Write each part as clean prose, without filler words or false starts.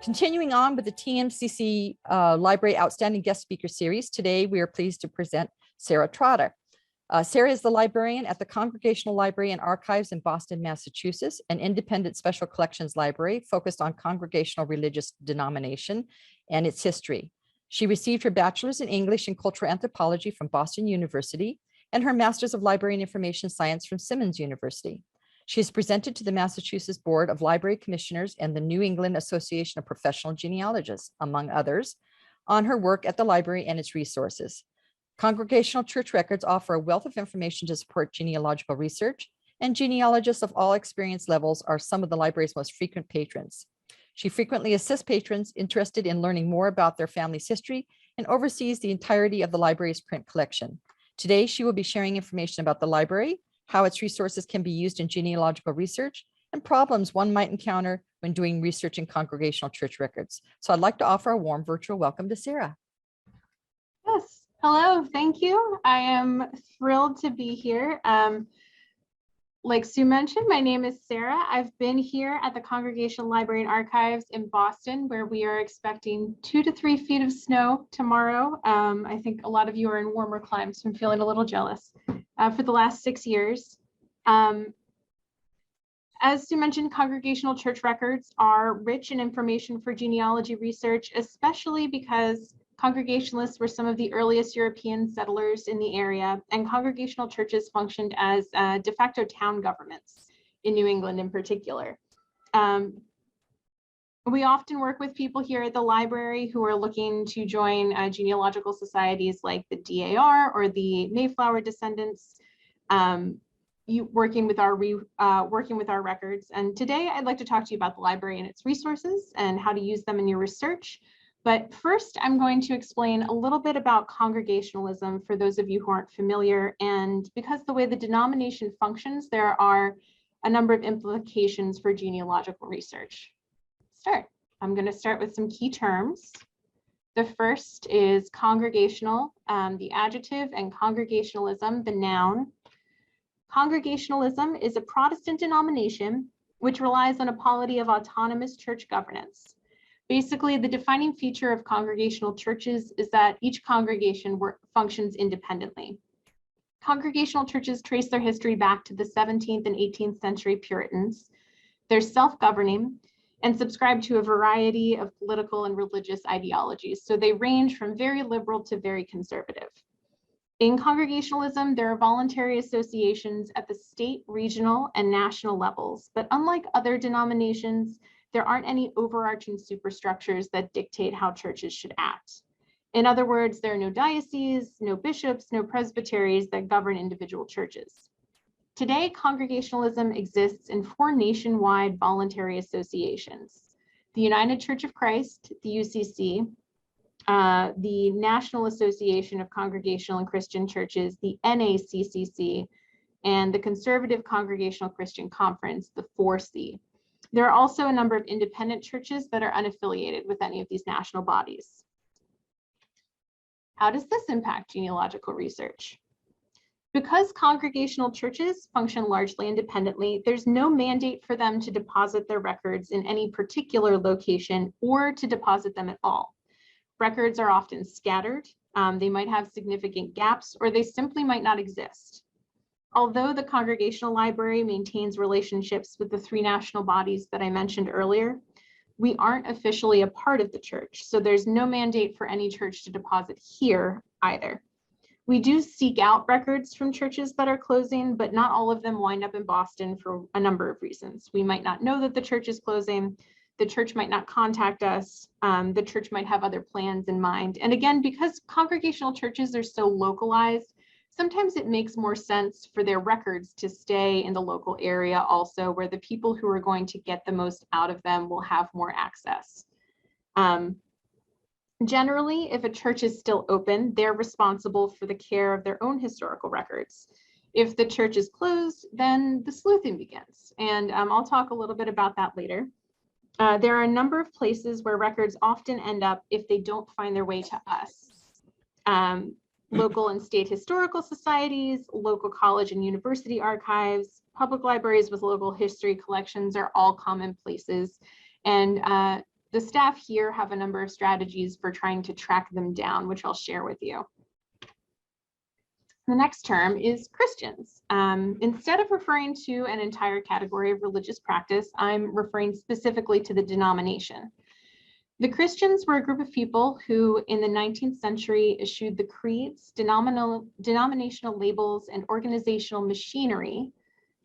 Continuing on with the TMCC Library Outstanding Guest Speaker Series, today we are pleased to present Sara Trotta. Sara is the librarian at the Congregational Library and Archives in Boston, Massachusetts, an independent special collections library focused on congregational religious denomination and its history. She received her bachelor's in English and Cultural Anthropology from Boston University and her master's of Library and Information Science from Simmons University. She is presented to the Massachusetts Board of Library Commissioners and the New England Association of Professional Genealogists, among others, on her work at the library and its resources. Congregational church records offer a wealth of information to support genealogical research, and genealogists of all experience levels are some of the library's most frequent patrons. She frequently assists patrons interested in learning more about their family's history and oversees the entirety of the library's print collection. Today, she will be sharing information about the library, how its resources can be used in genealogical research, and problems one might encounter when doing research in congregational church records. So I'd like to offer a warm virtual welcome to Sara. Yes, hello, thank you. I am thrilled to be here. Like Sue mentioned, my name is Sara. I've been here at the Congregational Library and Archives in Boston, where we are expecting 2 to 3 feet of snow tomorrow. I think a lot of you are in warmer climes, so I'm feeling a little jealous. For the last 6 years. As Sue mentioned, congregational church records are rich in information for genealogy research, especially because Congregationalists were some of the earliest European settlers in the area, and congregational churches functioned as de facto town governments in New England in particular. We often work with people here at the library who are looking to join genealogical societies like the DAR or the Mayflower Descendants, working with our records. And today I'd like to talk to you about the library and its resources and how to use them in your research. But first, I'm going to explain a little bit about Congregationalism for those of you who aren't familiar. And because the way the denomination functions, there are a number of implications for genealogical research. I'm going to start with some key terms. The first is congregational, the adjective, and congregationalism, the noun. Congregationalism is a Protestant denomination which relies on a polity of autonomous church governance. Basically, the defining feature of congregational churches is that each congregation functions independently. Congregational churches trace their history back to the 17th and 18th century Puritans. They're self-governing and subscribe to a variety of political and religious ideologies. So they range from very liberal to very conservative. In Congregationalism, there are voluntary associations at the state, regional, and national levels. But unlike other denominations, there aren't any overarching superstructures that dictate how churches should act. In other words, there are no dioceses, no bishops, no presbyteries that govern individual churches. Today, Congregationalism exists in 4 nationwide voluntary associations: the United Church of Christ, the UCC, the National Association of Congregational and Christian Churches, the NACCC, and the Conservative Congregational Christian Conference, the 4C. There are also a number of independent churches that are unaffiliated with any of these national bodies. How does this impact genealogical research? Because congregational churches function largely independently, there's no mandate for them to deposit their records in any particular location or to deposit them at all. Records are often scattered, they might have significant gaps, or they simply might not exist. Although the Congregational Library maintains relationships with the 3 national bodies that I mentioned earlier, we aren't officially a part of the church, so there's no mandate for any church to deposit here either. We do seek out records from churches that are closing, but not all of them wind up in Boston for a number of reasons. We might not know that the church is closing, the church might not contact us, the church might have other plans in mind. And again, because congregational churches are so localized, sometimes it makes more sense for their records to stay in the local area also, where the people who are going to get the most out of them will have more access. Generally, if a church is still open, they're responsible for the care of their own historical records. If the church is closed, then the sleuthing begins. And I'll talk a little bit about that later. There are a number of places where records often end up if they don't find their way to us. Local and state historical societies, local college and university archives, public libraries with local history collections are all common places. And the staff here have a number of strategies for trying to track them down, which I'll share with you. The next term is Christians. Instead of referring to an entire category of religious practice, I'm referring specifically to the denomination. The Christians were a group of people who in the 19th century issued the creeds, denominational labels, and organizational machinery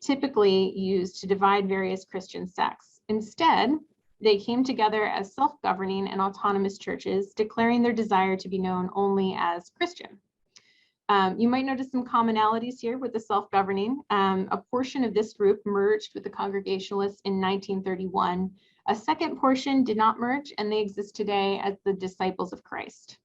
typically used to divide various Christian sects. Instead, they came together as self-governing and autonomous churches, declaring their desire to be known only as Christian. You might notice some commonalities here with the self-governing. A portion of this group merged with the Congregationalists in 1931. A second portion did not merge, and they exist today as the Disciples of Christ.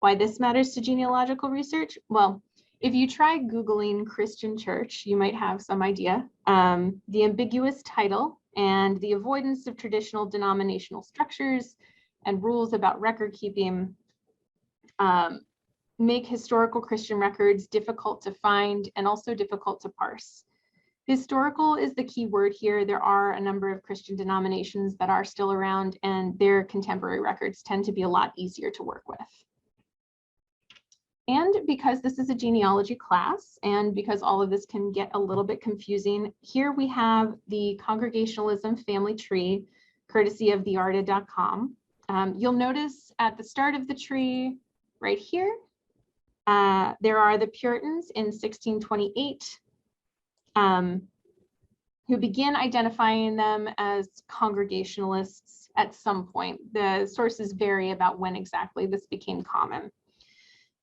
Why this matters to genealogical research? Well, if you try Googling Christian church, you might have some idea. The ambiguous title and the avoidance of traditional denominational structures and rules about record keeping make historical Christian records difficult to find and also difficult to parse. Historical is the key word here. There are a number of Christian denominations that are still around, and their contemporary records tend to be a lot easier to work with. And because this is a genealogy class, and because all of this can get a little bit confusing, here we have the Congregationalism family tree, courtesy of thearta.com. You'll notice at the start of the tree, right here, there are the Puritans in 1628, who begin identifying them as Congregationalists at some point. The sources vary about when exactly this became common.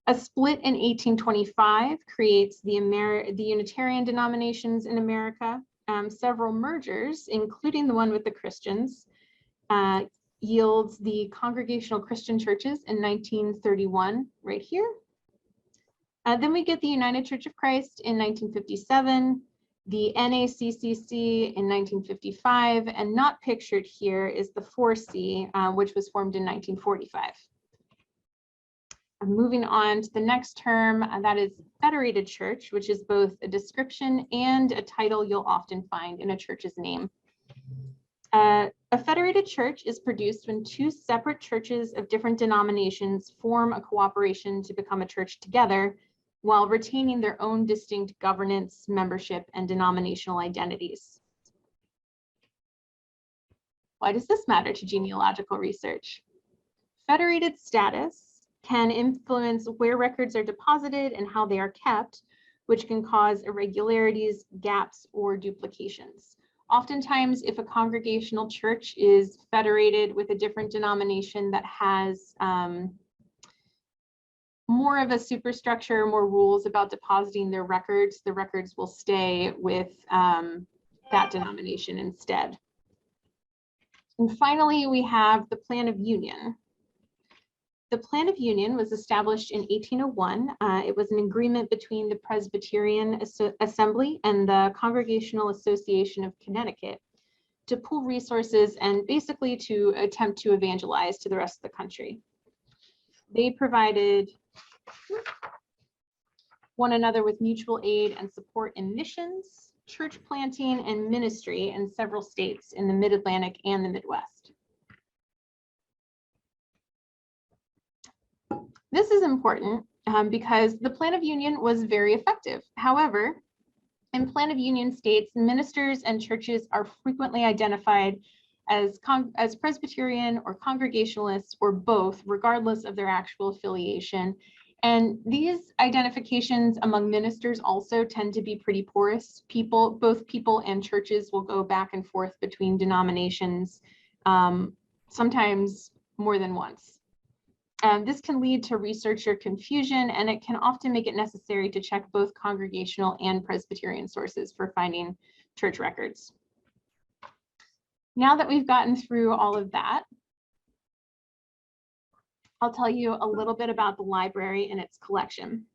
A split in 1825 creates the Unitarian denominations in America. Several mergers, including the one with the Christians, yields the Congregational Christian Churches in 1931, right here. Then we get the United Church of Christ in 1957, the NACCC in 1955, and not pictured here is the 4C, which was formed in 1945. Moving on to the next term, that is Federated Church, which is both a description and a title you'll often find in a church's name. A federated church is produced when two separate churches of different denominations form a cooperation to become a church together, while retaining their own distinct governance, membership, and denominational identities. Why does this matter to genealogical research? Federated status can influence where records are deposited and how they are kept, which can cause irregularities, gaps, or duplications. Oftentimes, if a congregational church is federated with a different denomination that has more of a superstructure, more rules about depositing their records, the records will stay with that denomination instead. And finally, we have the Plan of Union. The Plan of Union was established in 1801. It was an agreement between the Presbyterian Assembly and the Congregational Association of Connecticut to pool resources and basically to attempt to evangelize to the rest of the country. They provided one another with mutual aid and support in missions, church planting, and ministry in several states in the Mid-Atlantic and the Midwest. This is important because the Plan of Union was very effective. However, in Plan of Union states, ministers and churches are frequently identified as Presbyterian or Congregationalists or both, regardless of their actual affiliation. And these identifications among ministers also tend to be pretty porous. Both people and churches will go back and forth between denominations, sometimes more than once. This can lead to researcher confusion, and it can often make it necessary to check both Congregational and Presbyterian sources for finding church records. Now that we've gotten through all of that, I'll tell you a little bit about the library and its collection.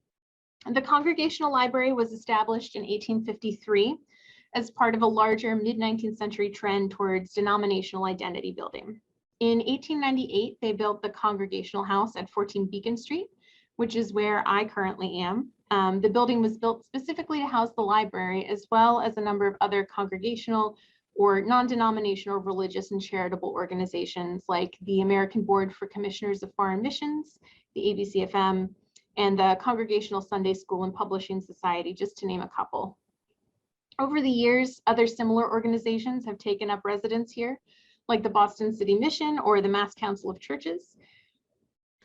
The Congregational Library was established in 1853 as part of a larger mid-19th century trend towards denominational identity building. In 1898, they built the Congregational House at 14 Beacon Street, which is where I currently am. The building was built specifically to house the library, as well as a number of other congregational, or non-denominational religious and charitable organizations like the American Board for Commissioners of Foreign Missions, the ABCFM, and the Congregational Sunday School and Publishing Society, just to name a couple. Over the years, other similar organizations have taken up residence here, like the Boston City Mission or the Mass Council of Churches.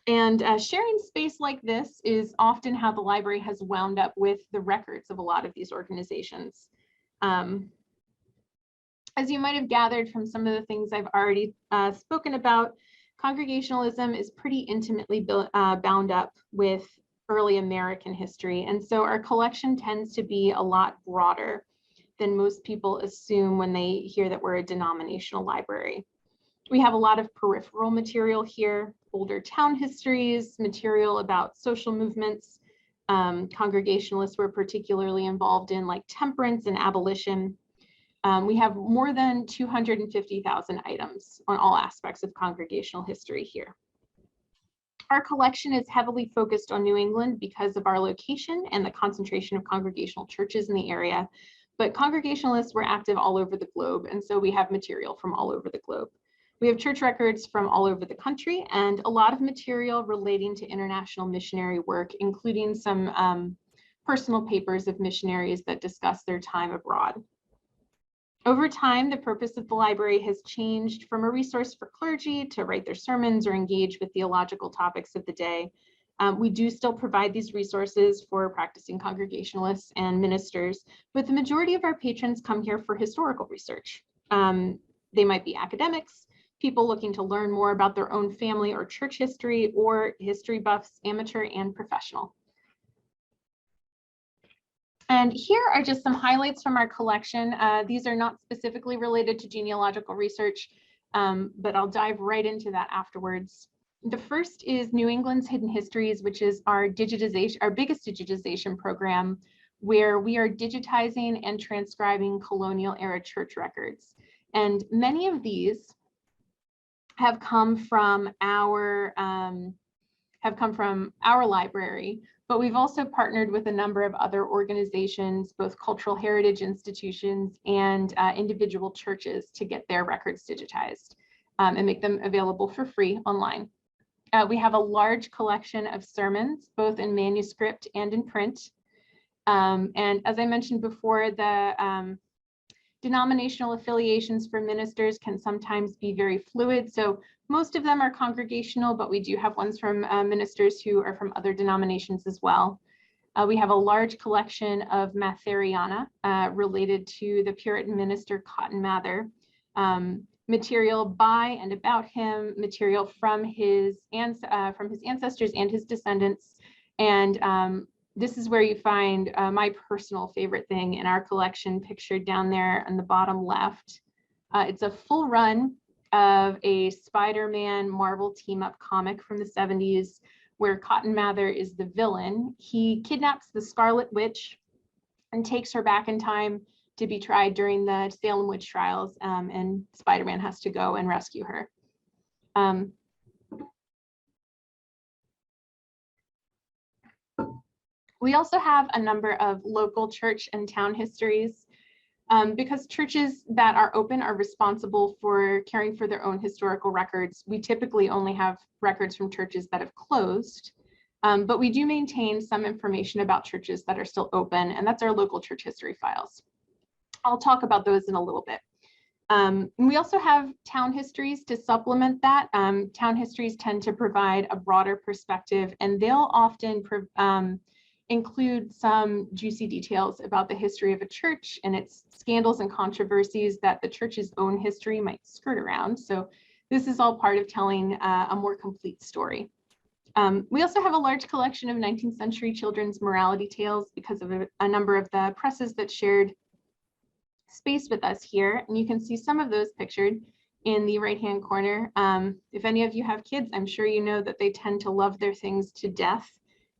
And sharing space like this is often how the library has wound up with the records of a lot of these organizations. As you might have gathered from some of the things I've already spoken about, Congregationalism is pretty intimately bound up with early American history. And so our collection tends to be a lot broader than most people assume when they hear that we're a denominational library. We have a lot of peripheral material here, older town histories, material about social movements. Congregationalists were particularly involved in, like temperance and abolition. We have more than 250,000 items on all aspects of congregational history here. Our collection is heavily focused on New England because of our location and the concentration of congregational churches in the area, but Congregationalists were active all over the globe, and so we have material from all over the globe. We have church records from all over the country and a lot of material relating to international missionary work, including some personal papers of missionaries that discuss their time abroad. Over time, the purpose of the library has changed from a resource for clergy to write their sermons or engage with theological topics of the day. We do still provide these resources for practicing Congregationalists and ministers, but the majority of our patrons come here for historical research. They might be academics, people looking to learn more about their own family or church history, or history buffs, amateur and professional. And here are just some highlights from our collection. These are not specifically related to genealogical research, but I'll dive right into that afterwards. The first is New England's Hidden Histories, which is our digitization, our biggest digitization program, where we are digitizing and transcribing colonial era church records. And many of these have come from our library, but we've also partnered with a number of other organizations, both cultural heritage institutions and individual churches, to get their records digitized and make them available for free online. We have a large collection of sermons, both in manuscript and in print. And as I mentioned before, the denominational affiliations for ministers can sometimes be very fluid. So most of them are congregational, but we do have ones from ministers who are from other denominations as well. We have a large collection of Matheriana related to the Puritan minister Cotton Mather, material by and about him, material from his ancestors and his descendants. And this is where you find my personal favorite thing in our collection, pictured down there on the bottom left. It's a full run of a Spider-Man Marvel team-up comic from the 70s, where Cotton Mather is the villain. He kidnaps the Scarlet Witch and takes her back in time to be tried during the Salem witch trials, and Spider-Man has to go and rescue her. We also have a number of local church and town histories. Because churches that are open are responsible for caring for their own historical records, we typically only have records from churches that have closed, but we do maintain some information about churches that are still open, and that's our local church history files. I'll talk about those in a little bit. We also have town histories to supplement that. Town histories tend to provide a broader perspective, and they'll often include some juicy details about the history of a church and its scandals and controversies that the church's own history might skirt around. So this is all part of telling a more complete story. We also have a large collection of 19th century children's morality tales because of a number of the presses that shared space with us here. And you can see some of those pictured in the right-hand corner. If any of you have kids, I'm sure you know that they tend to love their things to death.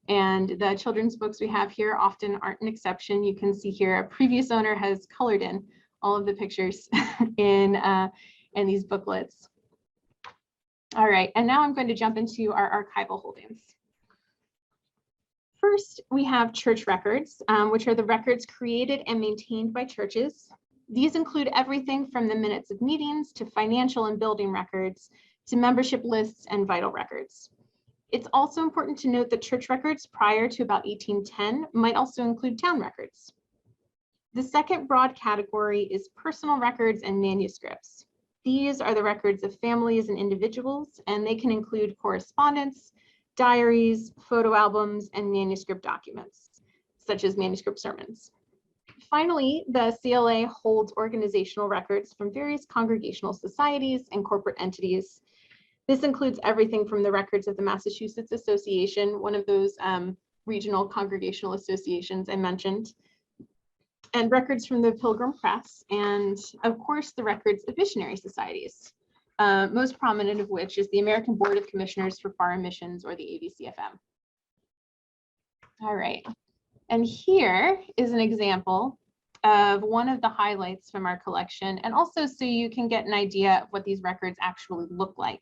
And the children's books we have here often aren't an exception. You can see here a previous owner has colored in all of the pictures in these booklets. All right, and now I'm going to jump into our archival holdings. First, we have church records, which are the records created and maintained by churches. These include everything from the minutes of meetings to financial and building records to membership lists and vital records. It's also important to note that church records prior to about 1810 might also include town records. The second broad category is personal records and manuscripts. These are the records of families and individuals, and they can include correspondence, diaries, photo albums, and manuscript documents, such as manuscript sermons. Finally, the CLA holds organizational records from various congregational societies and corporate entities. This includes everything from the records of the Massachusetts Association, one of those regional congregational associations I mentioned, and records from the Pilgrim Press, and of course, the records of missionary societies, most prominent of which is the American Board of Commissioners for Foreign Missions, or the ABCFM. All right, and here is an example of one of the highlights from our collection, and also so you can get an idea of what these records actually look like.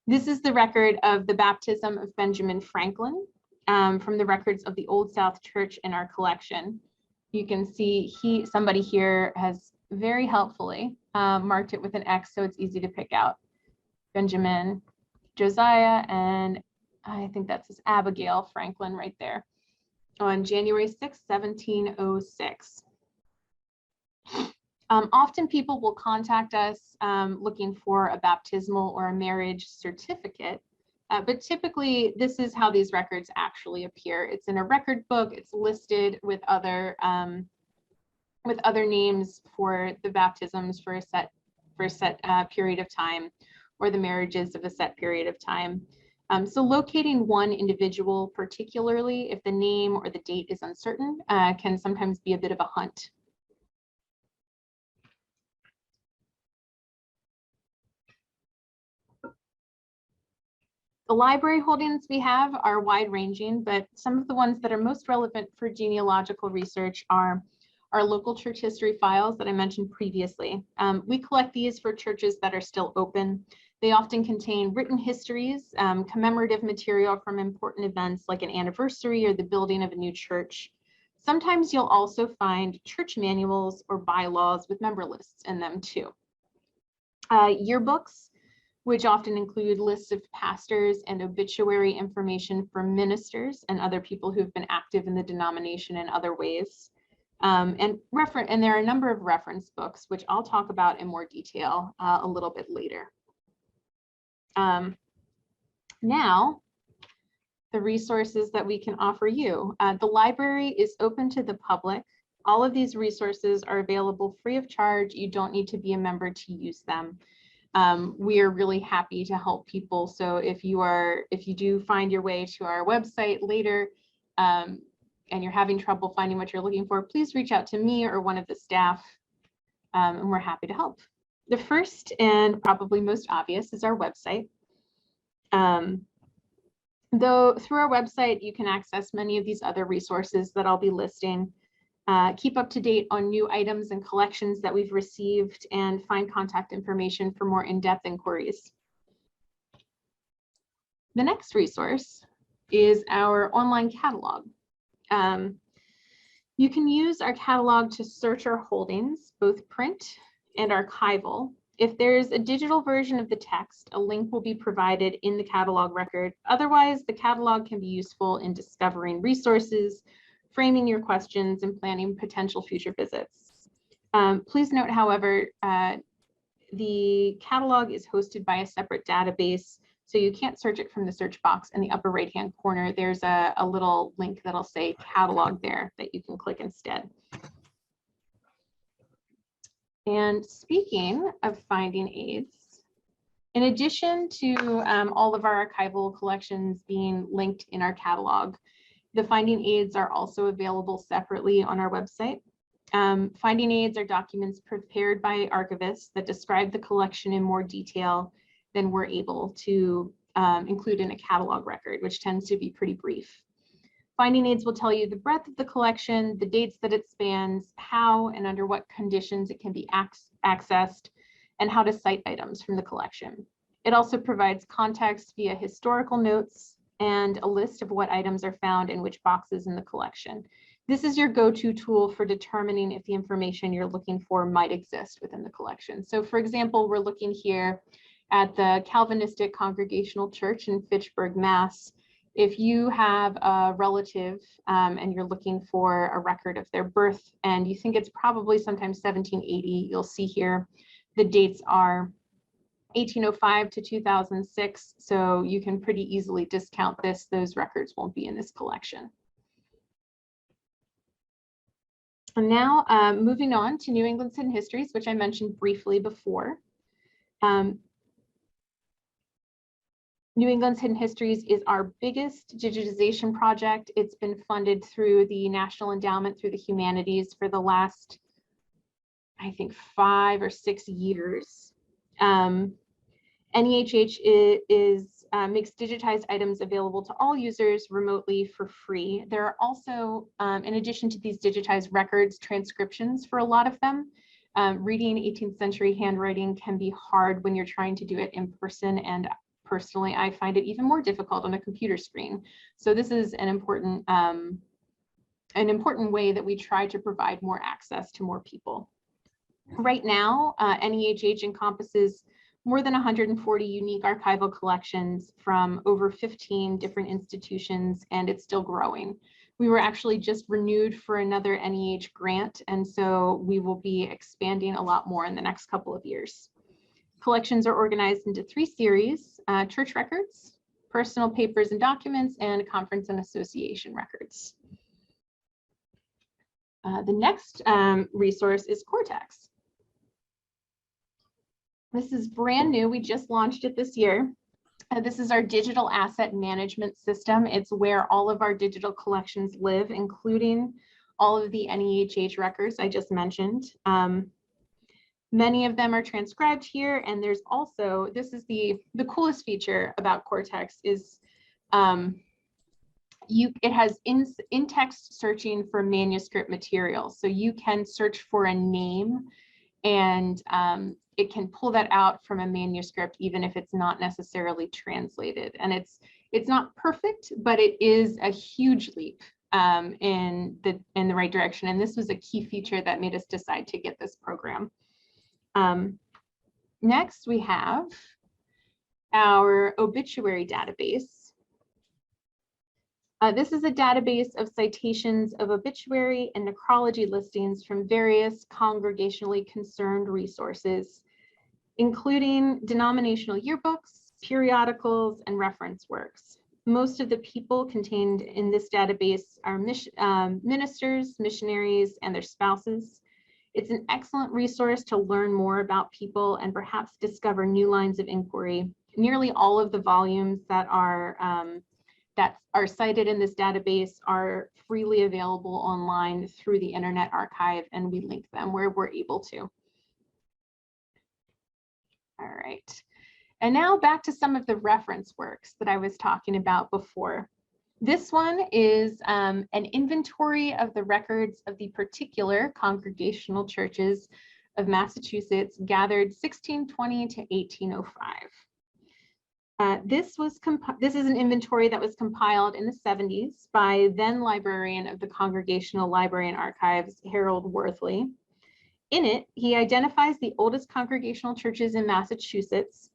This is the record of the baptism of Benjamin Franklin from the records of the Old South Church in our collection. You can see somebody here has very helpfully marked it with an X, so it's easy to pick out. Benjamin, Josiah, and I think that's his Abigail Franklin right there on January 6, 1706. Often people will contact us looking for a baptismal or a marriage certificate, but typically this is how these records actually appear. It's in a record book. It's listed with other names for the baptisms for a set period of time, or the marriages of a set period of time. So locating one individual, particularly if the name or the date is uncertain, can sometimes be a bit of a hunt. The library holdings we have are wide-ranging, but some of the ones that are most relevant for genealogical research are our local church history files that I mentioned previously. We collect these for churches that are still open. They often contain written histories, commemorative material from important events like an anniversary or the building of a new church. Sometimes you'll also find church manuals or bylaws with member lists in them too. Yearbooks, which often include lists of pastors and obituary information for ministers and other people who have been active in the denomination in other ways. And there are a number of reference books, which I'll talk about in more detail a little bit later. Now, the resources that we can offer you. The library is open to the public. All of these resources are available free of charge. You don't need to be a member to use them. We are really happy to help people. So if you do find your way to our website later and you're having trouble finding what you're looking for, please reach out to me or one of the staff, and we're happy to help. The first and probably most obvious is our website. Though through our website, you can access many of these other resources that I'll be listing. Keep up to date on new items and collections that we've received, and find contact information for more in-depth inquiries. The next resource is our online catalog. You can use our catalog to search our holdings, both print and archival. If there's a digital version of the text, a link will be provided in the catalog record. Otherwise, the catalog can be useful in discovering resources, framing your questions, and planning potential future visits. Please note, however, the catalog is hosted by a separate database, so you can't search it from the search box in the upper right-hand corner. There's a little link that'll say catalog there that you can click instead. And speaking of finding aids, in addition to all of our archival collections being linked in our catalog, the finding aids are also available separately on our website. Finding aids are documents prepared by archivists that describe the collection in more detail than we're able to include in a catalog record, which tends to be pretty brief. Finding aids will tell you the breadth of the collection, the dates that it spans, how and under what conditions it can be accessed, and how to cite items from the collection. It also provides context via historical notes and a list of what items are found in which boxes in the collection. This is your go-to tool for determining if the information you're looking for might exist within the collection. So for example, we're looking here at the Calvinistic Congregational Church in Fitchburg, Mass. If you have a relative and you're looking for a record of their birth and you think it's probably sometime 1780, you'll see here the dates are 1805 to 2006. So you can pretty easily discount this. Those records won't be in this collection. And now moving on to New England's Hidden Histories, which I mentioned briefly before. New England's Hidden Histories is our biggest digitization project. It's been funded through the National Endowment through the Humanities for the last, I think, 5 or 6 years. NEHH makes digitized items available to all users remotely for free. There are also, in addition to these digitized records, transcriptions for a lot of them. Reading 18th century handwriting can be hard when you're trying to do it in person, and personally, I find it even more difficult on a computer screen. So this is an important way that we try to provide more access to more people. Right now, NEHH encompasses more than 140 unique archival collections from over 15 different institutions, and it's still growing. We were actually just renewed for another NEH grant, and so we will be expanding a lot more in the next couple of years. Collections are organized into 3 series: church records, personal papers and documents, and conference and association records. The next resource is Cortex. This is brand new. We just launched it this year. This is our digital asset management system. It's where all of our digital collections live, including all of the NEHH records I just mentioned. Many of them are transcribed here, and there's also, this is the coolest feature about Cortex is it has in-text searching for manuscript material. So you can search for a name and it can pull that out from a manuscript, even if it's not necessarily translated. And it's not perfect, but it is a huge leap in the right direction. And this was a key feature that made us decide to get this program. Next, we have our obituary database. This is a database of citations of obituary and necrology listings from various congregationally concerned resources, including denominational yearbooks, periodicals, and reference works. Most of the people contained in this database are ministers, missionaries, and their spouses. It's an excellent resource to learn more about people and perhaps discover new lines of inquiry. Nearly all of the volumes that are cited in this database are freely available online through the Internet Archive, and we link them where we're able to. All right, and now back to some of the reference works that I was talking about before. This one is an inventory of the records of the particular congregational churches of Massachusetts gathered 1620 to 1805. This is an inventory that was compiled in the 70s by then librarian of the Congregational Library and Archives, Harold Worthley. In it, he identifies the oldest congregational churches in Massachusetts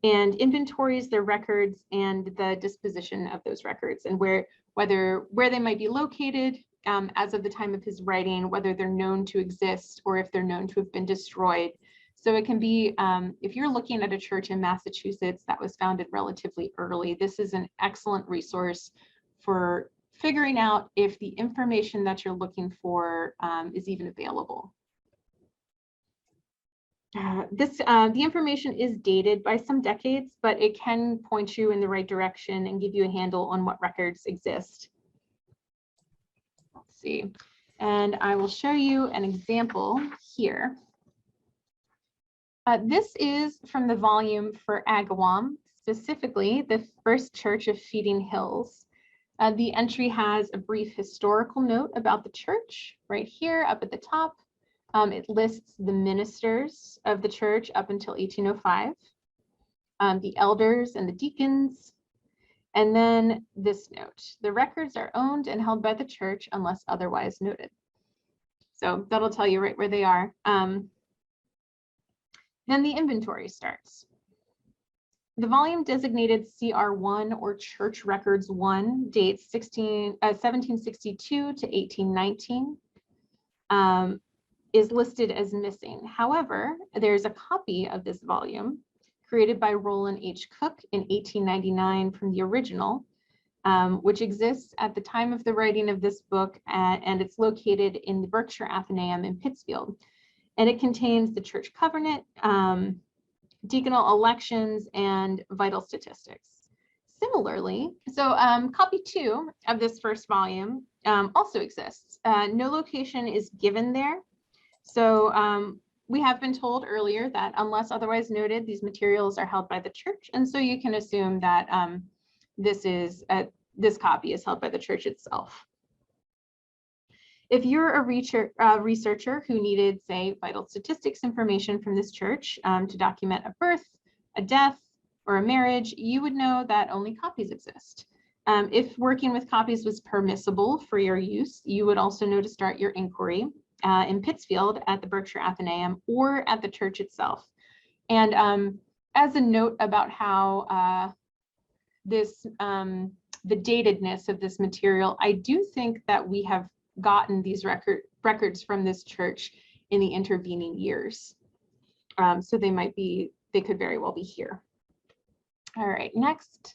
and inventories their records and the disposition of those records and where they might be located as of the time of his writing, whether they're known to exist or if they're known to have been destroyed. So it can be, if you're looking at a church in Massachusetts that was founded relatively early, this is an excellent resource for figuring out if the information that you're looking for is even available. The information is dated by some decades, but it can point you in the right direction and give you a handle on what records exist. Let's see, and I will show you an example here. This is from the volume for Agawam, specifically the First Church of Feeding Hills. The entry has a brief historical note about the church right here up at the top. It lists the ministers of the church up until 1805, the elders and the deacons. And then this note, the records are owned and held by the church unless otherwise noted. So that'll tell you right where they are. Then the inventory starts. The volume designated CR1 or Church Records 1 dates 1762 to 1819 is listed as missing. However, there's a copy of this volume created by Roland H. Cook in 1899 from the original, which exists at the time of the writing of this book, and it's located in the Berkshire Athenaeum in Pittsfield. And it contains the church covenant, deaconal elections, and vital statistics. Similarly, so copy 2 of this first volume also exists. No location is given there. So we have been told earlier that unless otherwise noted, these materials are held by the church. And so you can assume that this copy is held by the church itself. If you're a researcher who needed, say, vital statistics information from this church to document a birth, a death, or a marriage, you would know that only copies exist. If working with copies was permissible for your use, you would also know to start your inquiry in Pittsfield at the Berkshire Athenaeum or at the church itself. And as a note about how the datedness of this material, I do think that we have gotten these records from this church in the intervening years. So they could very well be here. All right, next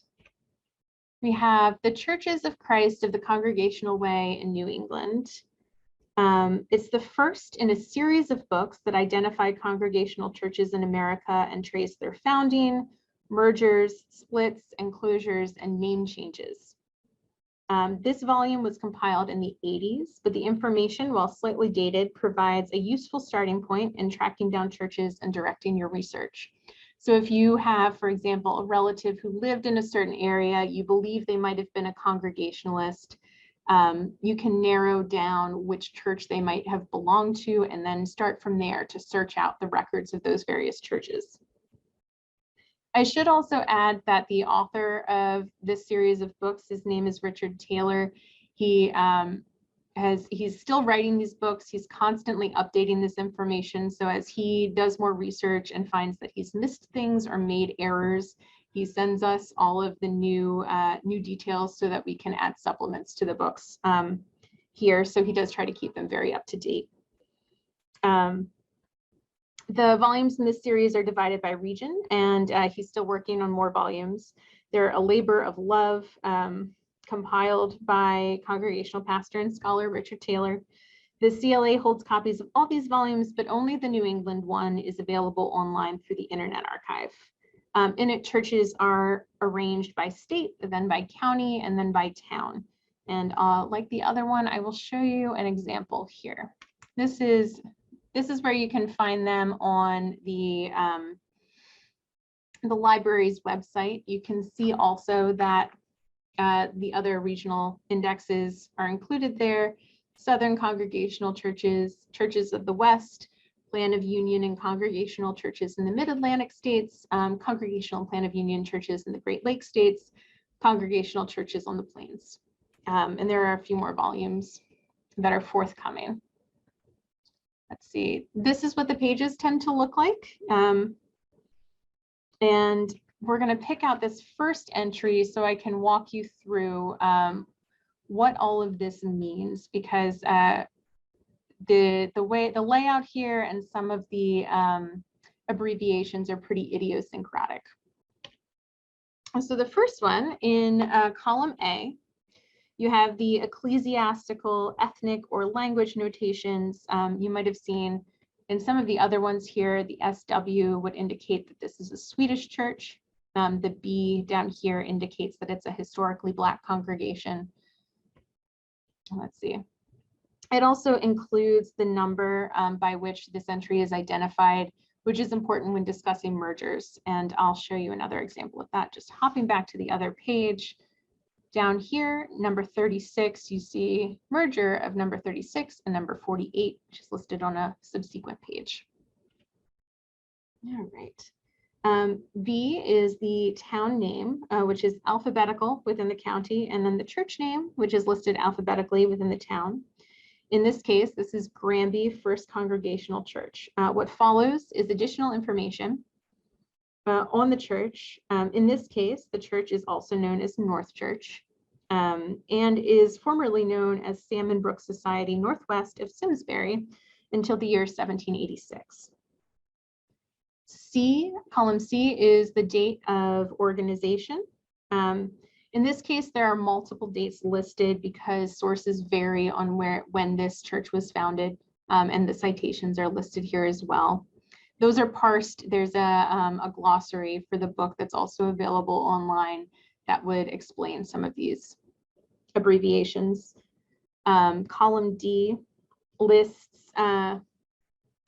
we have the Churches of Christ of the Congregational Way in New England. It's the first in a series of books that identify congregational churches in America and trace their founding, mergers, splits, and closures, and name changes. This volume was compiled in the 80s, but the information, while slightly dated, provides a useful starting point in tracking down churches and directing your research. So if you have, for example, a relative who lived in a certain area, you believe they might have been a Congregationalist, you can narrow down which church they might have belonged to and then start from there to search out the records of those various churches. I should also add that the author of this series of books, his name is Richard Taylor. He's still writing these books. He's constantly updating this information. So as he does more research and finds that he's missed things or made errors, he sends us all of the new details so that we can add supplements to the books here. So he does try to keep them very up to date. The volumes in this series are divided by region, and he's still working on more volumes. They're a labor of love, compiled by congregational pastor and scholar Richard Taylor. The CLA holds copies of all these volumes, but only the New England one is available online through the Internet Archive. In it, churches are arranged by state, then by county, and then by town. And like the other one, I will show you an example here. This is where you can find them on the library's website. You can see also that the other regional indexes are included there. Southern Congregational Churches, Churches of the West, Plan of Union and Congregational Churches in the Mid-Atlantic states, Congregational and Plan of Union Churches in the Great Lakes states, Congregational Churches on the Plains. And there are a few more volumes that are forthcoming. Let's see, this is what the pages tend to look like. And we're going to pick out this first entry so I can walk you through what all of this means, because the layout here and some of the abbreviations are pretty idiosyncratic. So the first one in column A, you have the ecclesiastical, ethnic, or language notations. You might have seen in some of the other ones here, the SW would indicate that this is a Swedish church. The B down here indicates that it's a historically Black congregation. Let's see. It also includes the number by which this entry is identified, which is important when discussing mergers. And I'll show you another example of that. Just hopping back to the other page. Down here, number 36, you see merger of number 36 and number 48, which is listed on a subsequent page. All right. B is the town name, which is alphabetical within the county, and then the church name, which is listed alphabetically within the town. In this case, this is Granby First Congregational Church. What follows is additional information on the church. In this case, the church is also known as North Church, and is formerly known as Salmon Brook Society Northwest of Simsbury until the year 1786. Column C is the date of organization. In this case, there are multiple dates listed because sources vary on when this church was founded, and the citations are listed here as well. Those are parsed. There's a glossary for the book that's also available online that would explain some of these abbreviations. Column D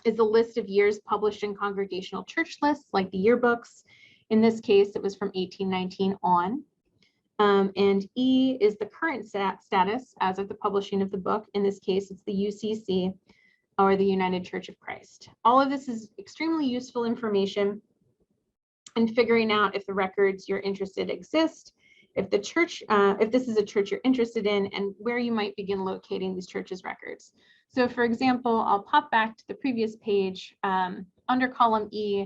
is a list of years published in congregational church lists, like the yearbooks. In this case, it was from 1819 on. And E is the current status as of the publishing of the book. In this case, it's the UCC, or the United Church of Christ. All of this is extremely useful information in figuring out if the records you're interested exist, if the church, if this is a church you're interested in, and where you might begin locating these churches' records. So for example, I'll pop back to the previous page. Under column E,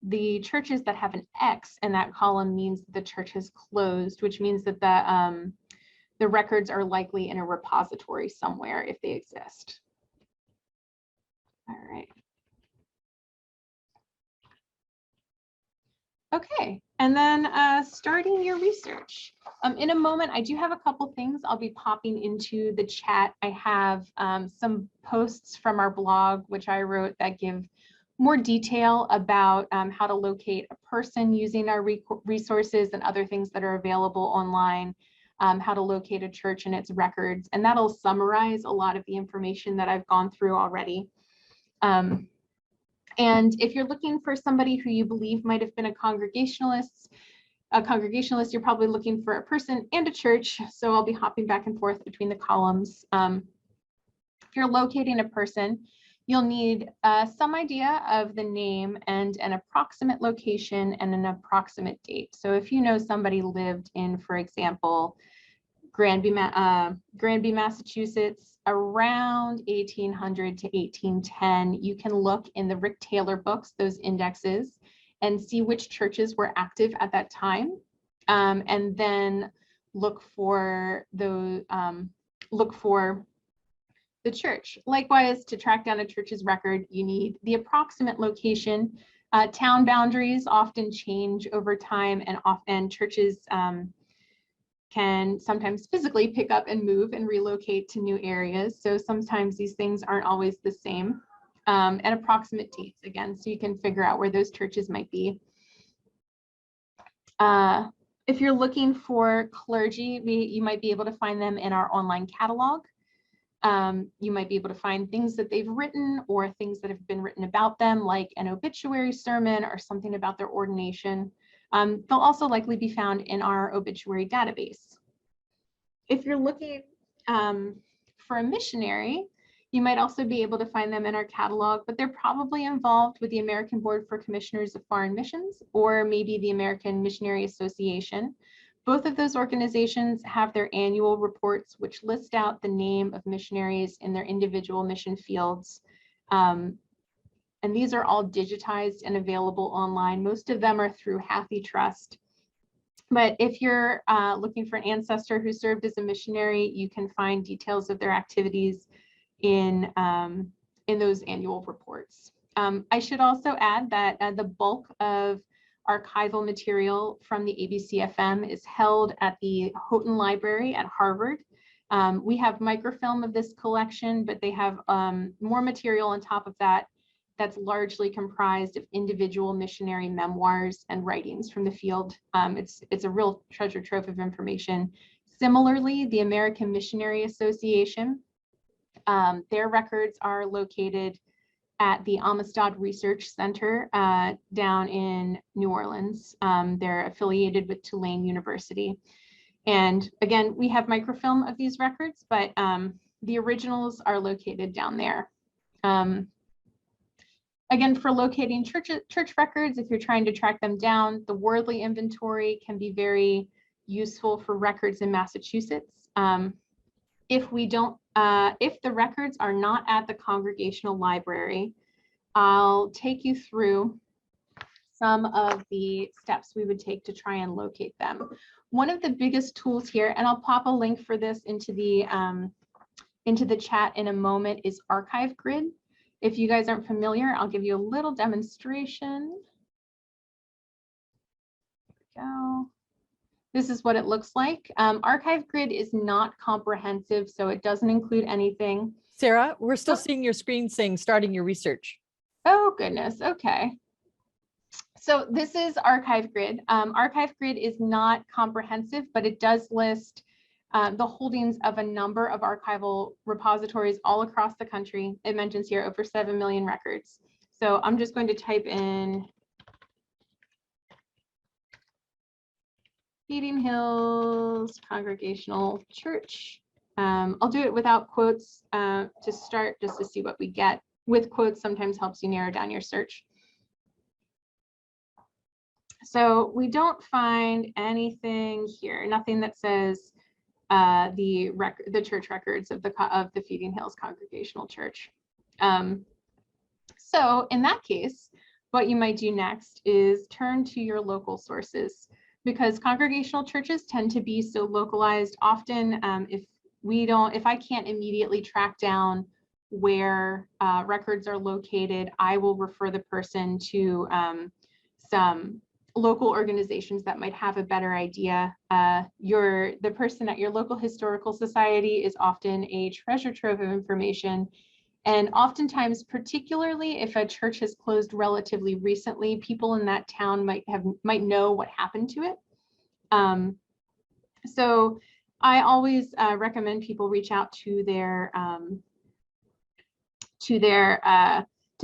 the churches that have an X in that column means the church has closed, which means that the records are likely in a repository somewhere if they exist. All right. Okay, and then starting your research. In a moment, I do have a couple things I'll be popping into the chat. I have some posts from our blog, which I wrote, that give more detail about how to locate a person using our resources and other things that are available online, how to locate a church and its records, and that'll summarize a lot of the information that I've gone through already. And if you're looking for somebody who you believe might have been a Congregationalist, you're probably looking for a person and a church. So I'll be hopping back and forth between the columns. If you're locating a person, you'll need some idea of the name and an approximate location and an approximate date. So if you know somebody lived in, for example, Granby, Massachusetts, around 1800 to 1810, you can look in the Rick Taylor books, those indexes, and see which churches were active at that time, and then look for the church. Likewise, to track down a church's record, you need the approximate location. Town boundaries often change over time, and often churches can sometimes physically pick up and move and relocate to new areas. So sometimes these things aren't always the same. And approximate dates, again, so you can figure out where those churches might be. If you're looking for clergy, you might be able to find them in our online catalog. You might be able to find things that they've written or things that have been written about them, like an obituary sermon or something about their ordination. They'll also likely be found in our obituary database. If you're looking for a missionary, you might also be able to find them in our catalog, but they're probably involved with the American Board for Commissioners of Foreign Missions, or maybe the American Missionary Association. Both of those organizations have their annual reports, which list out the name of missionaries in their individual mission fields. And these are all digitized and available online. Most of them are through HathiTrust. But if you're looking for an ancestor who served as a missionary, you can find details of their activities in those annual reports. I should also add that the bulk of archival material from the ABCFM is held at the Houghton Library at Harvard. We have microfilm of this collection, but they have more material on top of that that's largely comprised of individual missionary memoirs and writings from the field. It's a real treasure trove of information. Similarly, the American Missionary Association, their records are located at the Amistad Research Center down in New Orleans. They're affiliated with Tulane University. And again, we have microfilm of these records, but the originals are located down there. Again, for locating church records, if you're trying to track them down, the Wordley inventory can be very useful for records in Massachusetts. If the records are not at the Congregational Library, I'll take you through some of the steps we would take to try and locate them. One of the biggest tools here, and I'll pop a link for this into the chat in a moment, is Archive Grid. If you guys aren't familiar, I'll give you a little demonstration. There we go. This is what it looks like. Archive Grid is not comprehensive, so it doesn't include anything. Sarah, we're still seeing your screen saying starting your research. Oh, goodness. Okay. So this is Archive Grid. Archive Grid is not comprehensive, but it does list the holdings of a number of archival repositories all across the country. It mentions here over 7 million records. So I'm just going to type in Feeding Hills Congregational Church. I'll do it without quotes to start, just to see what we get. With quotes sometimes helps you narrow down your search. So we don't find anything here, nothing that says the church records of the Feeding Hills Congregational Church. So in that case, what you might do next is turn to your local sources, because congregational churches tend to be so localized. Often, if I can't immediately track down where records are located, I will refer the person to some local organizations that might have a better idea. The person at your local historical society is often a treasure trove of information. And oftentimes, particularly if a church has closed relatively recently, people in that town might know what happened to it. So I always recommend people reach out to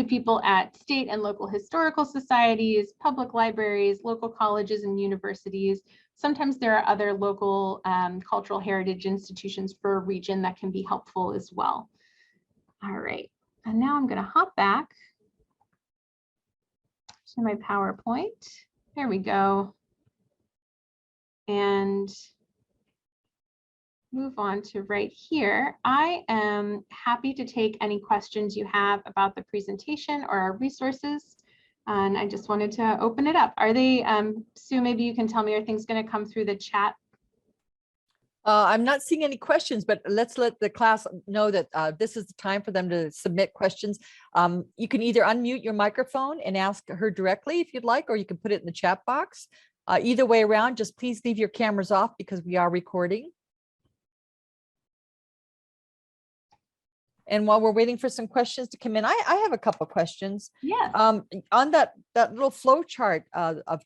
people at state and local historical societies, public libraries, local colleges and universities. Sometimes there are other local cultural heritage institutions for a region that can be helpful as well. All right, and now I'm going to hop back to my PowerPoint. There we go. And move on to right here. I am happy to take any questions you have about the presentation or our resources. And I just wanted to open it up. Are they, Sue, maybe you can tell me, are things going to come through the chat? I'm not seeing any questions, but let's let the class know that this is the time for them to submit questions. You can either unmute your microphone and ask her directly if you'd like, or you can put it in the chat box. Either way around, just please leave your cameras off because we are recording. And while we're waiting for some questions to come in, I have a couple of questions. Yes. On that little flow chart of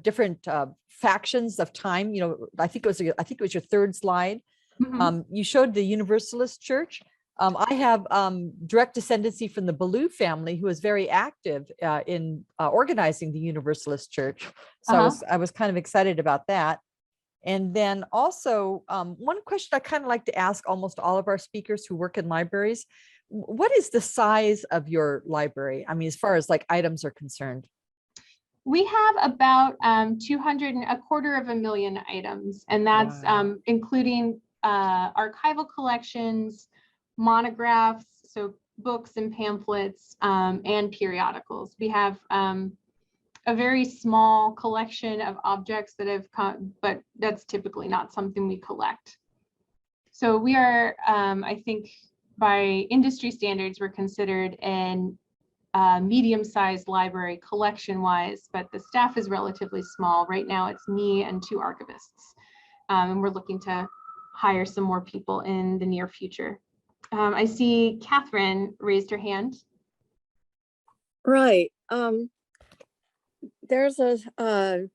different factions of time, you know, I think it was your third slide. Mm-hmm. You showed the Universalist Church. I have direct descendancy from the Ballou family, who was very active in organizing the Universalist Church. So I was kind of excited about that. And then also one question I kind of like to ask almost all of our speakers who work in libraries: what is the size of your library? I mean, as far as like items are concerned. We have about 250,000 items, and that's Wow. including archival collections, monographs, so books and pamphlets, and periodicals. We have a very small collection of objects that have come, but that's typically not something we collect. So we are, I think by industry standards, we're considered an medium-sized library collection-wise, but the staff is relatively small. Right now it's me and 2 archivists, and we're looking to hire some more people in the near future. I see Catherine raised her hand. Right. There's a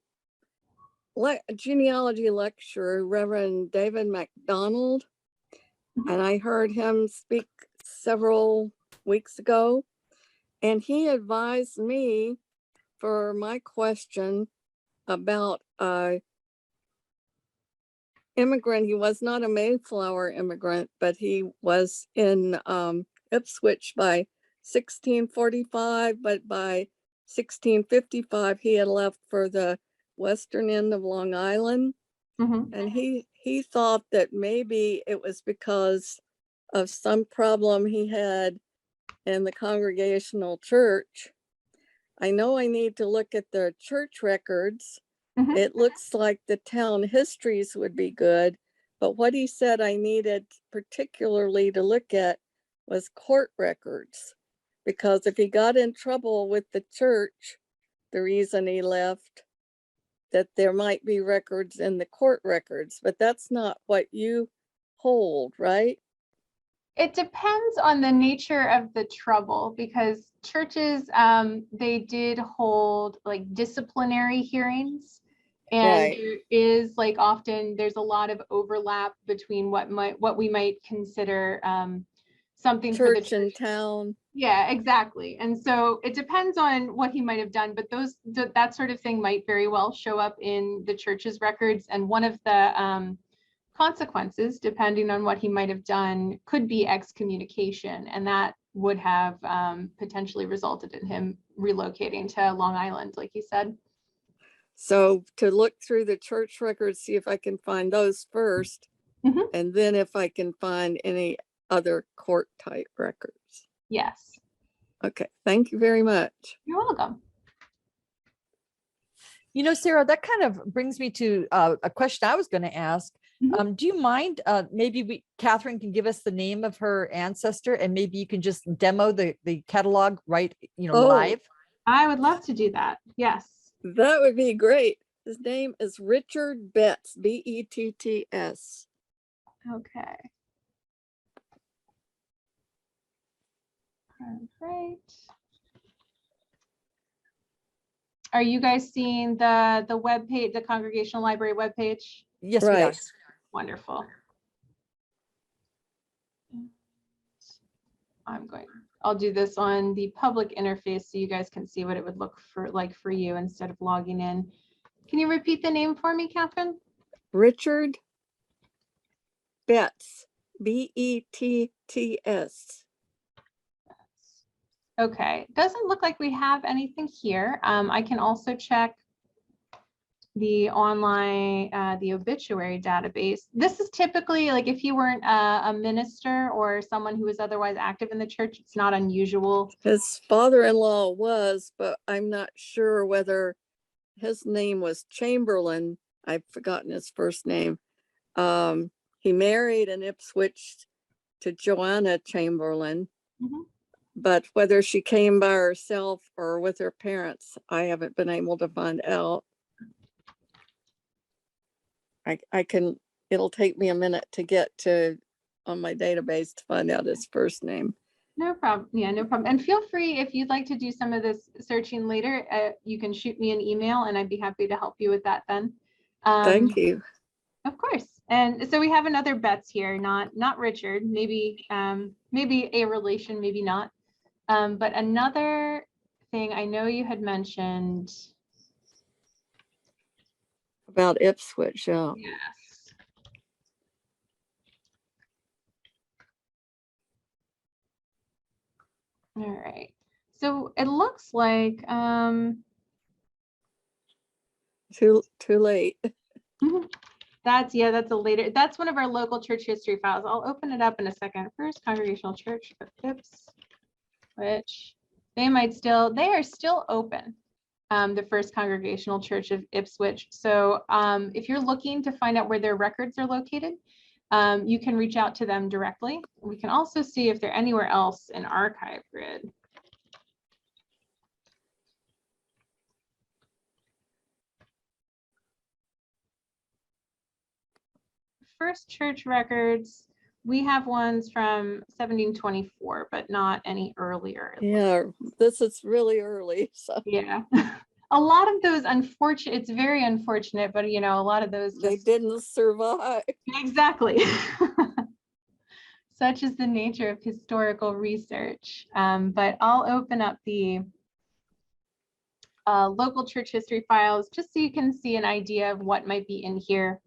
genealogy lecturer, Reverend David MacDonald, and I heard him speak several weeks ago, and he advised me for my question about immigrant. He was not a Mayflower immigrant, but he was in Ipswich by 1645, but by 1655 he had left for the western end of Long Island. And he thought that maybe it was because of some problem he had in the Congregational church. I know I need to look at the church records. It looks like the town histories would be good, but what he said I needed particularly to look at was court records, because if he got in trouble with the church, the reason he left, that there might be records in the court records, but that's not what you hold, right? It depends on the nature of the trouble, because churches, they did hold like disciplinary hearings. And there is like often there's a lot of overlap between what we might consider something for the Church and town. Yeah, exactly. And so it depends on what he might have done, but that sort of thing might very well show up in the church's records. And one of the consequences, depending on what he might have done, could be excommunication, and that would have potentially resulted in him relocating to Long Island, like you said. So to look through the church records, see if I can find those first, and then if I can find any other court type records. Yes. Okay, thank you very much. You're welcome. You know, Sarah, that kind of brings me to a question I was going to ask. Do you mind, maybe Catherine can give us the name of her ancestor, and maybe you can just demo the catalog live? I would love to do that. Yes. That would be great. His name is Richard Betts, B-E-T-T-S. Okay. All right. Are you guys seeing the web page, the Congregational Library webpage? Yes, we are. Wonderful. I'll do this on the public interface so you guys can see what it would look like for you instead of logging in. Can you repeat the name for me, Catherine? Richard Betts, B-E-T-T-S. Okay, doesn't look like we have anything here. I can also check the online, the obituary database. This is typically like if you weren't a minister or someone who was otherwise active in the church, it's not unusual. His father-in-law was, but I'm not sure whether his name was Chamberlain. I've forgotten his first name. He married in Ipswich to Joanna Chamberlain, but whether she came by herself or with her parents, I haven't been able to find out. It'll take me a minute to get to on my database to find out his first name. No problem. Yeah, no problem. And feel free, if you'd like to do some of this searching later, you can shoot me an email and I'd be happy to help you with that then. Thank you. Of course. And so we have another Betts here, not Richard, maybe a relation, maybe not. But another thing I know you had mentioned about Ipswich, yeah. Yes. All right. So it looks like too late. That's a later, that's one of our local church history files. I'll open it up in a second. First Congregational Church of Ipswich. They are still open. The First Congregational Church of Ipswich. So if you're looking to find out where their records are located, you can reach out to them directly. We can also see if they're anywhere else in Archive Grid. First church records, we have ones from 1724, but not any earlier. Yeah, this is really early. So yeah. A lot of those, it's very unfortunate, but a lot of those they didn't survive. Exactly. Such is the nature of historical research. But I'll open up the local church history files just so you can see an idea of what might be in here.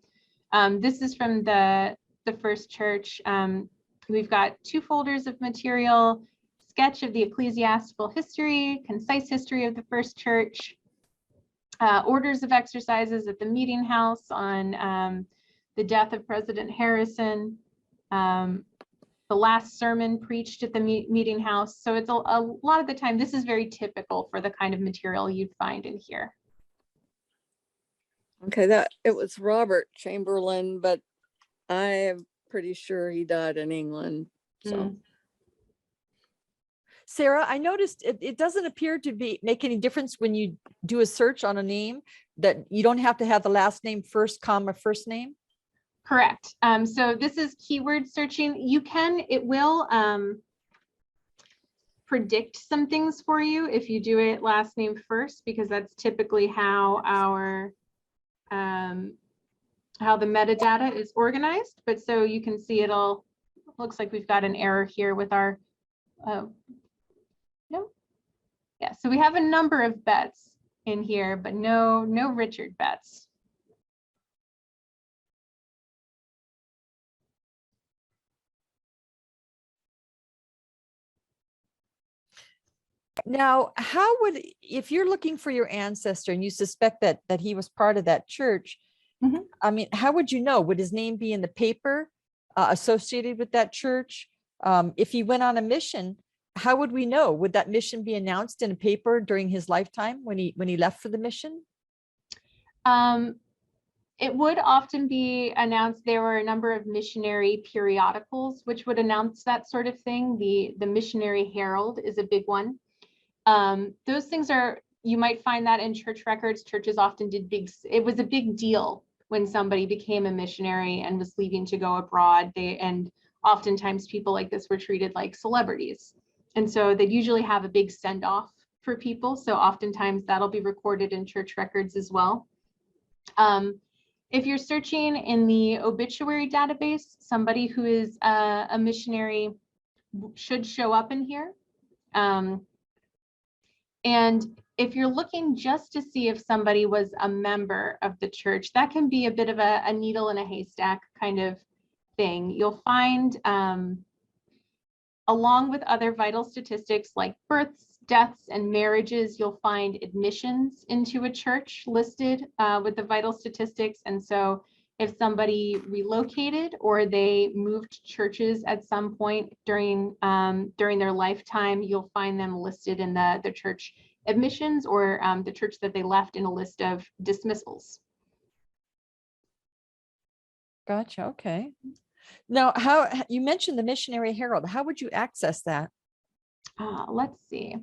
This is from the first church. We've got 2 folders of material sketch of the ecclesiastical history, concise history of the first church, orders of exercises at the meeting house on the death of President Harrison, the last sermon preached at the meeting house. So it's a lot of the time, this is very typical for the kind of material you'd find in here. Okay, it was Robert Chamberlain, but I'm pretty sure he died in England. So, Sarah, I noticed it doesn't appear to make any difference when you do a search on a name, that you don't have to have the last name first, comma, first name. Correct. So this is keyword searching. It will predict some things for you if you do it last name first, because that's typically how how the metadata is organized. But so you can see looks like we've got an error here with our, no. Yeah, so we have a number of Betts in here, but no Richard Betts. Now, if you're looking for your ancestor and you suspect that he was part of that church, I mean, how would you know? Would his name be in the paper associated with that church? If he went on a mission, how would we know? Would that mission be announced in a paper during his lifetime when he left for the mission? It would often be announced. There were a number of missionary periodicals which would announce that sort of thing. The Missionary Herald is a big one. Those things you might find that in church records. Churches often did it was a big deal when somebody became a missionary and was leaving to go abroad. And oftentimes people like this were treated like celebrities. And so they'd usually have a big send-off for people. So oftentimes that'll be recorded in church records as well. If you're searching in the obituary database, somebody who is a missionary should show up in here. And if you're looking just to see if somebody was a member of the church, that can be a bit of a needle in a haystack kind of thing. You'll find, along with other vital statistics like births, deaths, and marriages, you'll find admissions into a church listed with the vital statistics. And so if somebody relocated or they moved churches at some point during their lifetime, you'll find them listed in the church admissions or the church that they left in a list of dismissals. Gotcha. Okay. Now, how you mentioned the Missionary Herald, how would you access that? Let's see.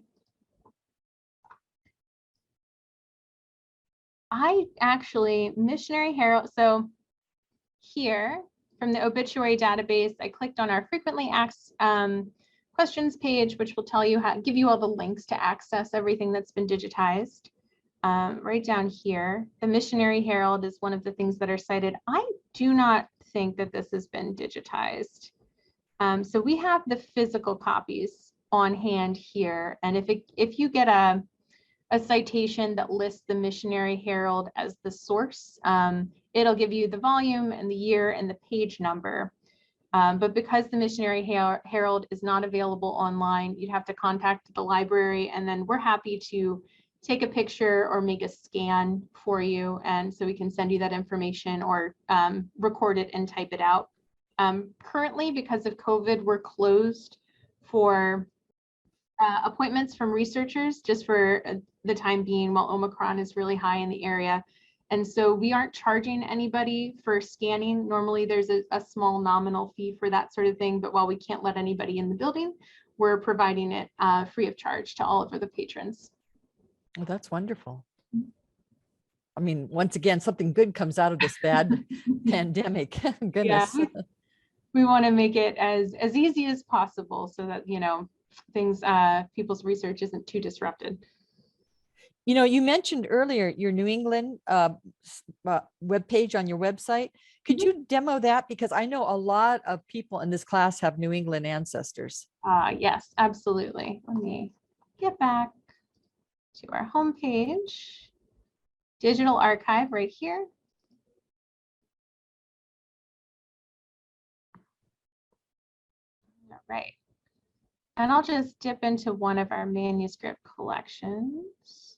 Missionary Herald, so here from the obituary database, I clicked on our frequently asked questions page, which will give you all the links to access everything that's been digitized. Right down here, the Missionary Herald is one of the things that are cited. I do not think that this has been digitized. So we have the physical copies on hand here. And if you get a citation that lists the Missionary Herald as the source, it'll give you the volume and the year and the page number. But because the Missionary Herald is not available online, you'd have to contact the library, and then we're happy to take a picture or make a scan for you. And so we can send you that information or record it and type it out. Currently, because of COVID, we're closed for appointments from researchers just for the time being while Omicron is really high in the area. And so we aren't charging anybody for scanning. Normally there's a small nominal fee for that sort of thing, but while we can't let anybody in the building, we're providing it free of charge to all of the patrons. Well, that's wonderful. I mean, once again, something good comes out of this bad pandemic. Goodness. Yeah, we want to make it as easy as possible so that, people's research isn't too disrupted. You mentioned earlier your New England webpage on your website. Could you demo that? Because I know a lot of people in this class have New England ancestors. Yes, absolutely. Let me get back to our homepage. Digital archive right here. All right. And I'll just dip into one of our manuscript collections.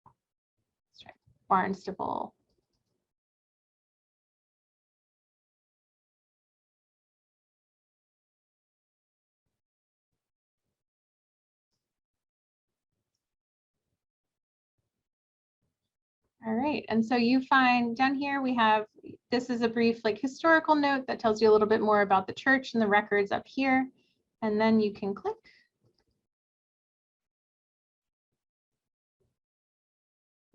Let's try Barnstable. All right, and so you find down here we have, this is a brief like historical note that tells you a little bit more about the church and the records up here. And then you can click.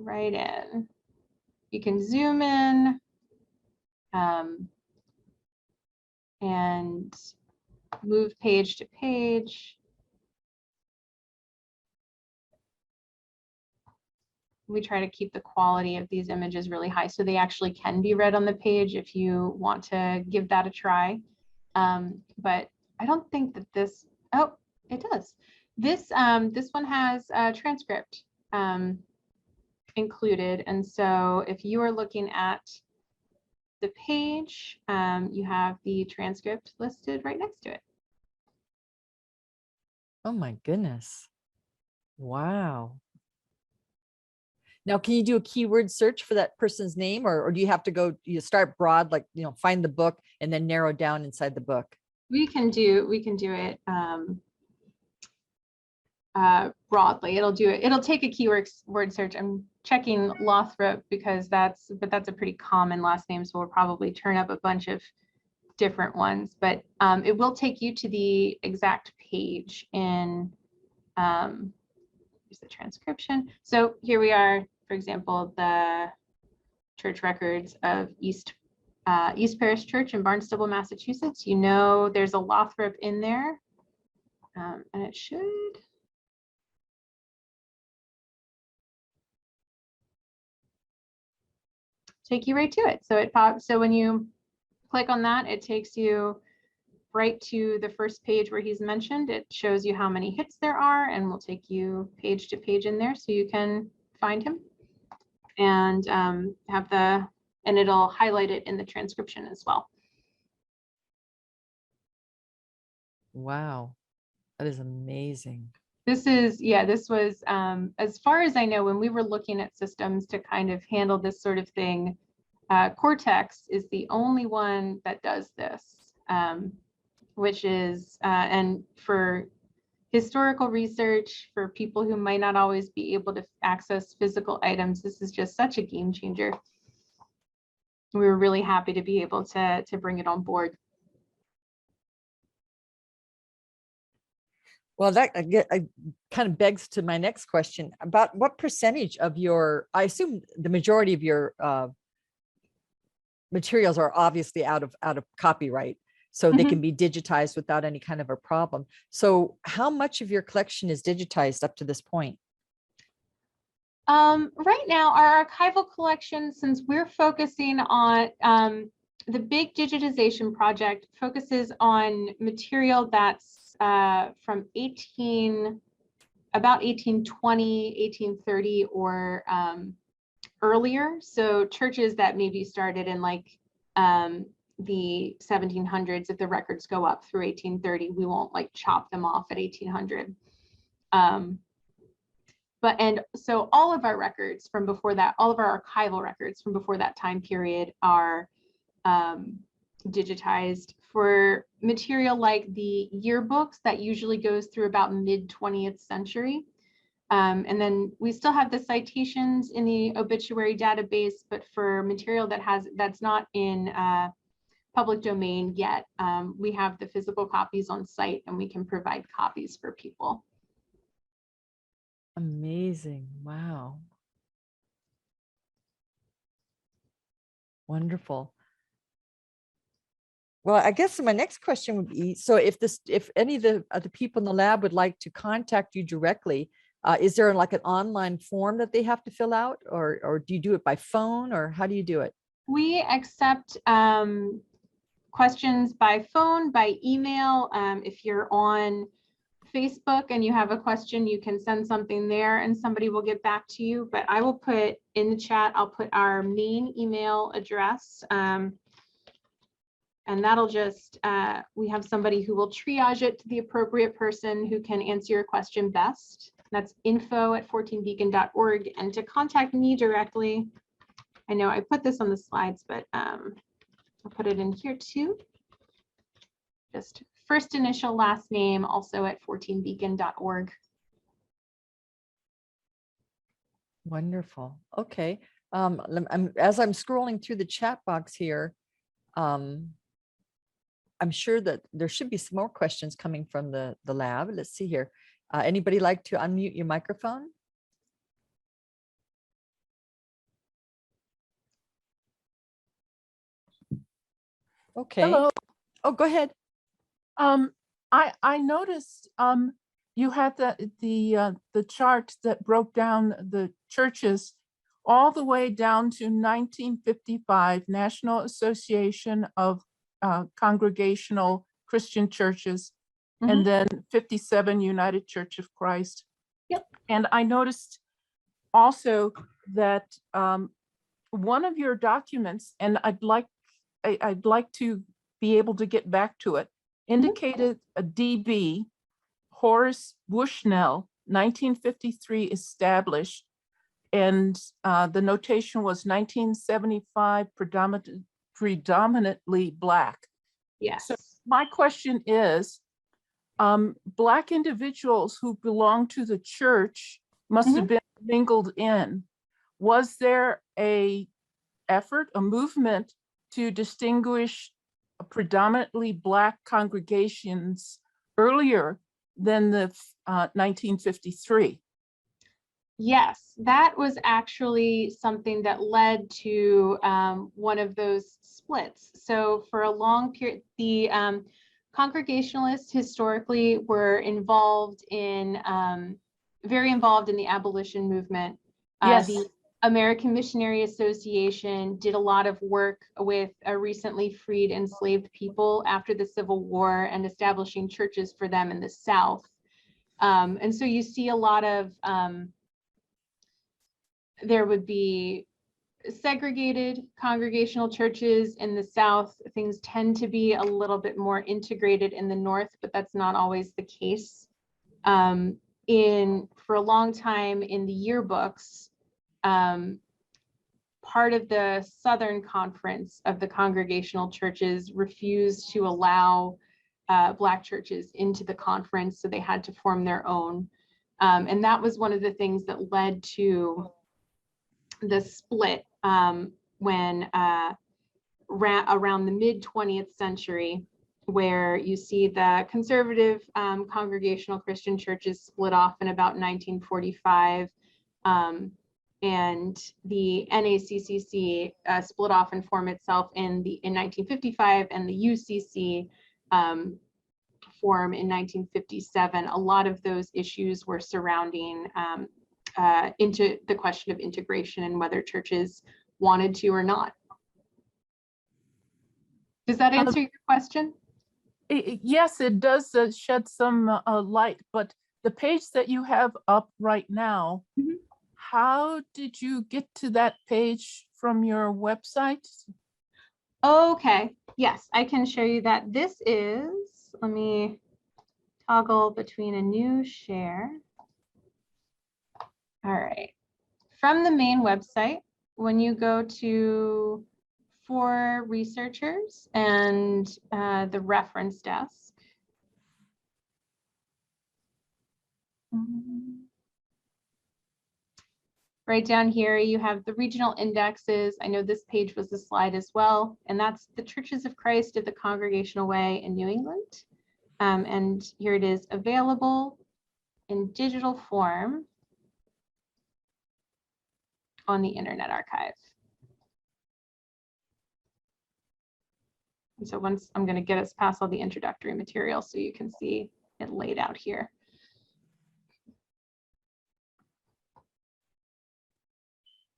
Right in. You can zoom in and move page to page. We try to keep the quality of these images really high so they actually can be read on the page if you want to give that a try. But I don't think that this, oh, it does. This one has a transcript included. And so if you are looking at the page, you have the transcript listed right next to it. Oh my goodness. Wow. Now, can you do a keyword search for that person's name, or do you have to go, you start broad, like, you know, find the book and then narrow down inside the book? We can do it broadly. It'll take a keyword search. I'm checking Lothrop because that's a pretty common last name, so we'll probably turn up a bunch of different ones, but it will take you to the exact page in here's the transcription. So here we are, for example, the church records of East Parish Church in Barnstable, Massachusetts. You know there's a Lothrop in there, and it should take you right to it. So it pops. So when you click on that, it takes you right to the first page where he's mentioned. It shows you how many hits there are, and will take you page to page in there so you can find him and and it'll highlight it in the transcription as well. Wow, that is amazing. This was, as far as I know, when we were looking at systems to kind of handle this sort of thing, Cortex is the only one that does this, which is, and for historical research, for people who might not always be able to access physical items, this is just such a game changer. We were really happy to be able to bring it on board. Well, that kind of begs to my next question about what percentage of your, I assume the majority of your materials are obviously out of copyright, so they can be digitized without any kind of a problem. So how much of your collection is digitized up to this point? Right now, our archival collection, since we're focusing on the big digitization project, focuses on material that's from about 1820, 1830 or earlier. So churches that maybe started in like the 1700s, if the records go up through 1830, we won't like chop them off at 1800. And so all of our records from before that, all of our archival records from before that time period are digitized. For material like the yearbooks, that usually goes through about mid 20th century. And then we still have the citations in the obituary database, but for material that's not in public domain yet, we have the physical copies on site and we can provide copies for people. Amazing. Wow. Wonderful. Well, I guess my next question would be, so if any of the people in the lab would like to contact you directly, is there like an online form that they have to fill out, or do you do it by phone, or how do you do it? We accept questions by phone, by email. If you're on Facebook and you have a question, you can send something there and somebody will get back to you. But I will put in the chat, I'll put our main email address. And that'll just, we have somebody who will triage it to the appropriate person who can answer your question best. That's info@14beacon.org. And to contact me directly, I know I put this on the slides, but I'll put it in here too. Just first initial, last name, also at 14beacon.org. Wonderful. Okay. As I'm scrolling through the chat box here, I'm sure that there should be some more questions coming from the lab. Let's see here. Anybody like to unmute your microphone? Okay. Hello. Oh, go ahead. I noticed you had the chart that broke down the churches all the way down to 1955, National Association of Congregational Christian Churches, and then 57, United Church of Christ. Yep. And I noticed also that one of your documents, and I'd like to be able to get back to it, indicated a DB, Horace Bushnell, 1953 established, and the notation was 1975 predominantly Black. Yes. So my question is, Black individuals who belong to the church must have been mingled in. Was there a movement to distinguish predominantly Black congregations earlier than the 1953? Yes, that was actually something that led to one of those splits. So for a long period, the Congregationalists historically were involved in, very involved in the abolition movement. Yes. The American Missionary Association did a lot of work with recently freed enslaved people after the Civil War and establishing churches for them in the South. And so you see a lot of, there would be segregated congregational churches in the South. Things tend to be a little bit more integrated in the North, but that's not always the case. For a long time in the yearbooks, part of the Southern Conference of the Congregational Churches refused to allow Black churches into the conference, so they had to form their own. And that was one of the things that led to the split when around the mid-20th century, where you see the conservative congregational Christian churches split off in about 1945. And the NACCC split off and formed itself in 1955, and the UCC form in 1957. A lot of those issues were surrounding into the question of integration and whether churches wanted to or not. Does that answer your question? Yes, it does shed some light, but the page that you have up right now, how did you get to that page from your website? Okay, yes, I can show you that. This is, let me toggle between a new share. All right, from the main website, when you go to for researchers and the reference desk, right down here, you have the regional indexes. I know this page was the slide as well, and that's the Churches of Christ of the Congregational Way in New England. And here it is, available in digital form on the Internet Archive. And so once I'm going to get us past all the introductory material so you can see it laid out here.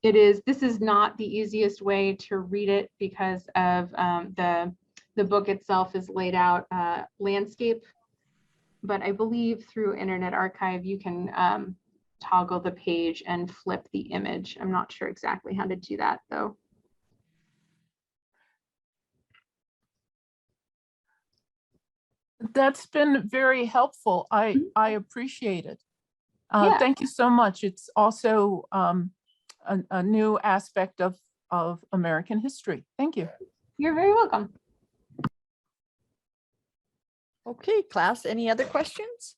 This is not the easiest way to read it because of the book itself is laid out landscape, but I believe through Internet Archive you can toggle the page and flip the image. I'm not sure exactly how to do that though. That's been very helpful. Mhm. I appreciate it. Yeah. Thank you so much. It's also a new aspect of American history. Thank you. You're very welcome. Okay, class, any other questions?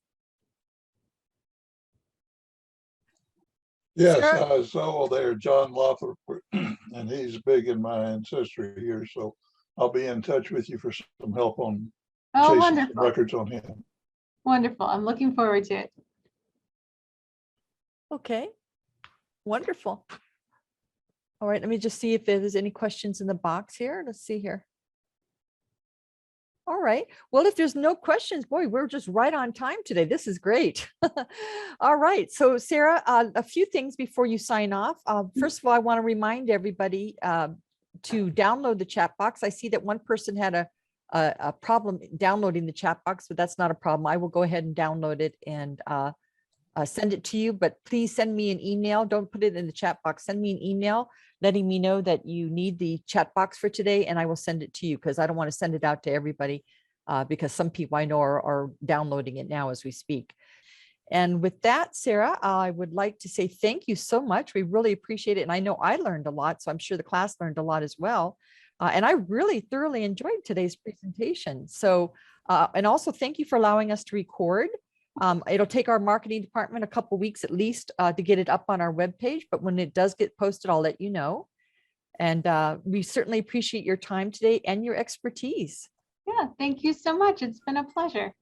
Yes, Sir? I saw there John Lothrop, and he's big in my ancestry here, so I'll be in touch with you for some help on Oh, chasing some wonderful. records on him. Wonderful. I'm looking forward to it. Okay, wonderful. All right, let me just see if there's any questions in the box here. Let's see here. All right. Well, if there's no questions, boy, we're just right on time today. This is great. All right. So Sarah, a few things before you sign off. First of all, I want to remind everybody to download the chat box. I see that one person had a problem downloading the chat box, but that's not a problem. I will go ahead and download it and send it to you, but please send me an email. Don't put it in the chat box. Send me an email letting me know that you need the chat box for today, and I will send it to you because I don't want to send it out to everybody because some people I know are downloading it now as we speak. And with that, Sarah, I would like to say thank you so much. We really appreciate it. And I know I learned a lot, so I'm sure the class learned a lot as well. And I really thoroughly enjoyed today's presentation. So, and also thank you for allowing us to record. It'll take our marketing department a couple weeks at least to get it up on our webpage, but when it does get posted, I'll let you know. And we certainly appreciate your time today and your expertise. Yeah, thank you so much. It's been a pleasure.